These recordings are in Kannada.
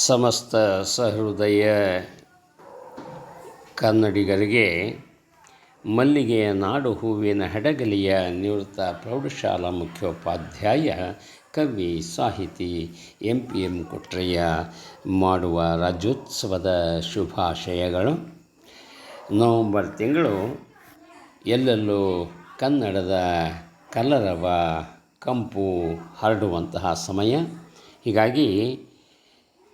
ಸಮಸ್ತ ಸಹೃದಯ ಕನ್ನಡಿಗರಿಗೆ ಮಲ್ಲಿಗೆಯ ನಾಡು ಹೂವಿನ ಹಡಗಲಿಯ ನಿವೃತ್ತ ಪ್ರೌಢಶಾಲಾ ಮುಖ್ಯೋಪಾಧ್ಯಾಯ ಕವಿ ಸಾಹಿತಿ ಎಂ ಕೊಟ್ರಯ್ಯ ಮಾಡುವ ರಾಜ್ಯೋತ್ಸವದ ಶುಭಾಶಯಗಳು. ನವಂಬರ್ ತಿಂಗಳು ಎಲ್ಲೆಲ್ಲೂ ಕನ್ನಡದ ಕಲರವ ಕಂಪು ಹರಡುವಂತಹ ಸಮಯ. ಹೀಗಾಗಿ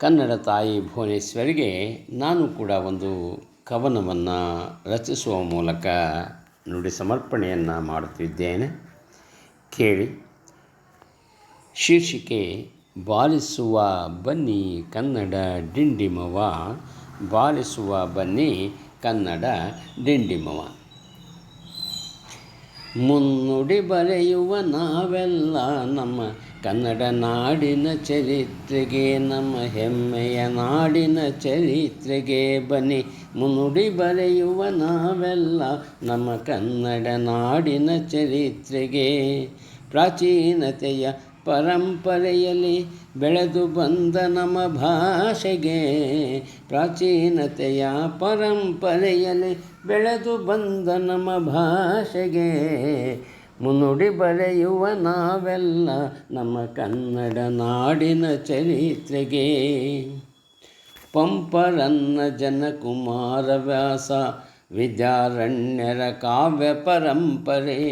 ಕನ್ನಡ ತಾಯಿ ಭುವನೇಶ್ವರಿಗೆ ನಾನು ಕೂಡ ಒಂದು ಕವನವನ್ನು ರಚಿಸುವ ಮೂಲಕ ನುಡಿ ಸಮರ್ಪಣೆಯನ್ನು ಮಾಡುತ್ತಿದ್ದೇನೆ. ಕೇಳಿ. ಶೀರ್ಷಿಕೆ: ಬಾಲಿಸುವ ಬನ್ನಿ ಕನ್ನಡ ಡಿಂಡಿಮವ. ಬಾಲಿಸುವ ಬನ್ನಿ ಕನ್ನಡ ಡಿಂಡಿಮವ. ಮುನ್ನುಡಿ ಬರೆಯುವ ನಾವೆಲ್ಲ ನಮ್ಮ ಕನ್ನಡ ನಾಡಿನ ಚರಿತ್ರೆಗೆ, ನಮ್ಮ ಹೆಮ್ಮೆಯ ನಾಡಿನ ಚರಿತ್ರೆಗೆ ಬನ್ನಿ. ಮುನ್ನುಡಿ ಬರೆಯುವ ನಾವೆಲ್ಲ ನಮ್ಮ ಕನ್ನಡ ನಾಡಿನ ಚರಿತ್ರೆಗೆ. ಪ್ರಾಚೀನತೆಯ ಪರಂಪರೆಯಲ್ಲಿ ಬೆಳೆದು ಬಂದ ನಮ್ಮ ಭಾಷೆಗೆ, ಪ್ರಾಚೀನತೆಯ ಪರಂಪರೆಯಲ್ಲಿ ಬೆಳೆದು ಬಂದ ನಮ್ಮ ಭಾಷೆಗೆ, ಮುನ್ನುಡಿ ಬರೆಯುವ ನಾವೆಲ್ಲ ನಮ್ಮ ಕನ್ನಡ ನಾಡಿನ ಚರಿತ್ರೆಗೆ. ಪಂಪರನ್ನ ಜನಕುಮಾರ ವ್ಯಾಸ ವಿದ್ಯಾರಣ್ಯರ ಕಾವ್ಯ ಪರಂಪರೆ.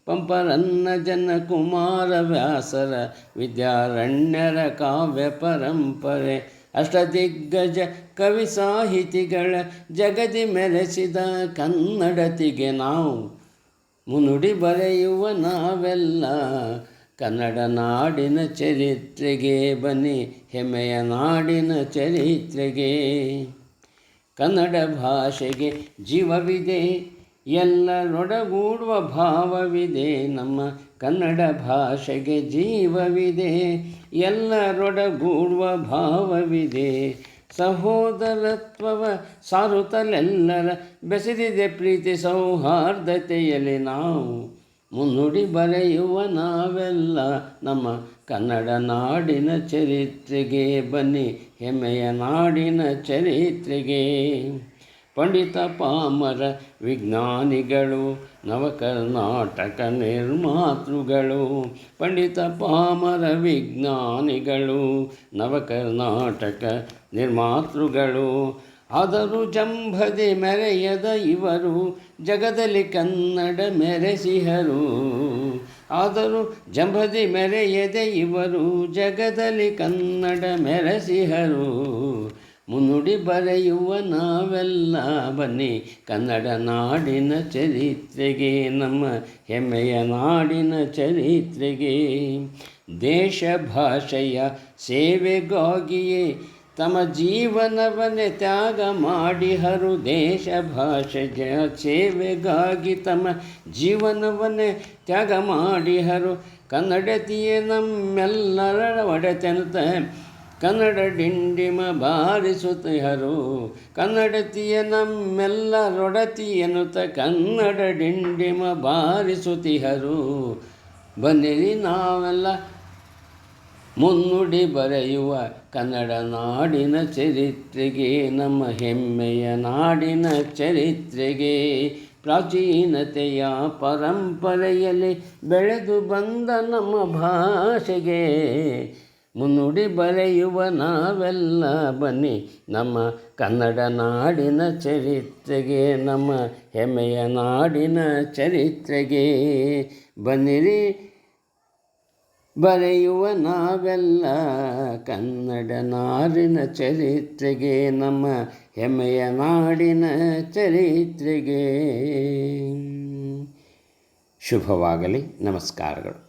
ಪಂಪರನ್ನ ಜನಕುಮಾರ ವ್ಯಾಸರ ವಿದ್ಯಾರಣ್ಯರ ಕಾವ್ಯ ಪರಂಪರೆ. ಅಷ್ಟದಿಗ್ಗಜ ಕವಿ ಸಾಹಿತಿಗಳ ಜಗದಿ ಮೆರೆಸಿದ ಕನ್ನಡತಿಗೆ ನಾವು ಮುನ್ನುಡಿ ಬರೆಯುವ ನಾವೆಲ್ಲ ಕನ್ನಡ ನಾಡಿನ ಚರಿತ್ರೆಗೆ ಬನ್ನಿ, ಹೆಮ್ಮೆಯ ನಾಡಿನ ಚರಿತ್ರೆಗೆ. ಕನ್ನಡ ಭಾಷೆಗೆ ಜೀವವಿದೆ, ಎಲ್ಲರೊಡಗೂಡುವ ಭಾವವಿದೆ. ನಮ್ಮ ಕನ್ನಡ ಭಾಷೆಗೆ ಜೀವವಿದೆ, ಎಲ್ಲರೊಡಗೂಡುವ ಭಾವವಿದೆ. ಸಹೋದರತ್ವವ ಸಾರುತ್ತಲೆಲ್ಲರ ಬೆಸೆದಿದೆ ಪ್ರೀತಿ ಸೌಹಾರ್ದತೆಯಲ್ಲಿ ನಾವು ಮುನ್ನುಡಿ ಬರೆಯುವ ನಾವೆಲ್ಲ ನಮ್ಮ ಕನ್ನಡ ನಾಡಿನ ಚರಿತ್ರೆಗೆ ಬನ್ನಿ, ಹೆಮ್ಮೆಯ ನಾಡಿನ ಚರಿತ್ರೆಗೆ. ಪಂಡಿತ ಪಾಮರ ವಿಜ್ಞಾನಿಗಳು ನವಕರ್ನಾಟಕ ನಿರ್ಮಾತೃಗಳು. ಪಂಡಿತ ಪಾಮರ ವಿಜ್ಞಾನಿಗಳು ನವಕರ್ನಾಟಕ ನಿರ್ಮಾತೃಗಳು. ಆದರೂ ಜಂಭದಿ ಮೆರೆಯದ ಇವರು ಜಗದಲ್ಲಿ ಕನ್ನಡ ಮೆರೆಸಿಹರು. ಆದರೂ ಜಂಭದಿ ಮೆರೆಯದೆ ಇವರು ಜಗದಲ್ಲಿ ಕನ್ನಡ ಮೆರೆಸಿಹರು. ಮುನ್ನುಡಿ ಬರೆಯುವ ನಾವೆಲ್ಲ ಬನ್ನಿ ಕನ್ನಡ ನಾಡಿನ ಚರಿತ್ರೆಗೆ, ನಮ್ಮ ಹೆಮ್ಮೆಯ ನಾಡಿನ ಚರಿತ್ರೆಗೆ. ದೇಶ ಭಾಷೆಯ ಸೇವೆಗಾಗಿಯೇ ತಮ್ಮ ಜೀವನವನ್ನೇ ತ್ಯಾಗ ಮಾಡಿಹರು. ದೇಶ ಭಾಷೆಯ ಸೇವೆಗಾಗಿ ತಮ್ಮ ಜೀವನವನ್ನೇ ತ್ಯಾಗ ಮಾಡಿಹರು. ಕನ್ನಡತಿಯೇ ನಮ್ಮೆಲ್ಲರ ಒಡೆತನತ ಕನ್ನಡ ಡಿಂಡಿಮ ಬಾರಿಸುತ್ತಿಹರು. ಕನ್ನಡತಿಯ ನಮ್ಮೆಲ್ಲರೊಡತಿ ಎನ್ನುತ್ತ ಕನ್ನಡ ಡಿಂಡಿಮ ಬಾರಿಸುತ್ತಿಹರು. ಬನ್ನಿರಿ ನಾವೆಲ್ಲ ಮುನ್ನುಡಿ ಬರೆಯುವ ಕನ್ನಡ ನಾಡಿನ ಚರಿತ್ರೆಗೆ, ನಮ್ಮ ಹೆಮ್ಮೆಯ ನಾಡಿನ ಚರಿತ್ರೆಗೆ. ಪ್ರಾಚೀನತೆಯ ಪರಂಪರೆಯಲ್ಲಿ ಬೆಳೆದು ಬಂದ ನಮ್ಮ ಭಾಷೆಗೆ, ಮುನ್ನುಡಿ ಬರೆಯುವ ನಾವೆಲ್ಲ ಬನ್ನಿ ನಮ್ಮ ಕನ್ನಡ ನಾಡಿನ ಚರಿತ್ರೆಗೆ, ನಮ್ಮ ಹೆಮ್ಮೆಯ ನಾಡಿನ ಚರಿತ್ರೆಗೆ. ಬನ್ನಿರಿ ಬರೆಯುವ ನಾವೆಲ್ಲ ಕನ್ನಡ ನಾಡಿನ ಚರಿತ್ರೆಗೆ, ನಮ್ಮ ಹೆಮ್ಮೆಯ ನಾಡಿನ ಚರಿತ್ರೆಗೆ. ಶುಭವಾಗಲಿ. ನಮಸ್ಕಾರಗಳು.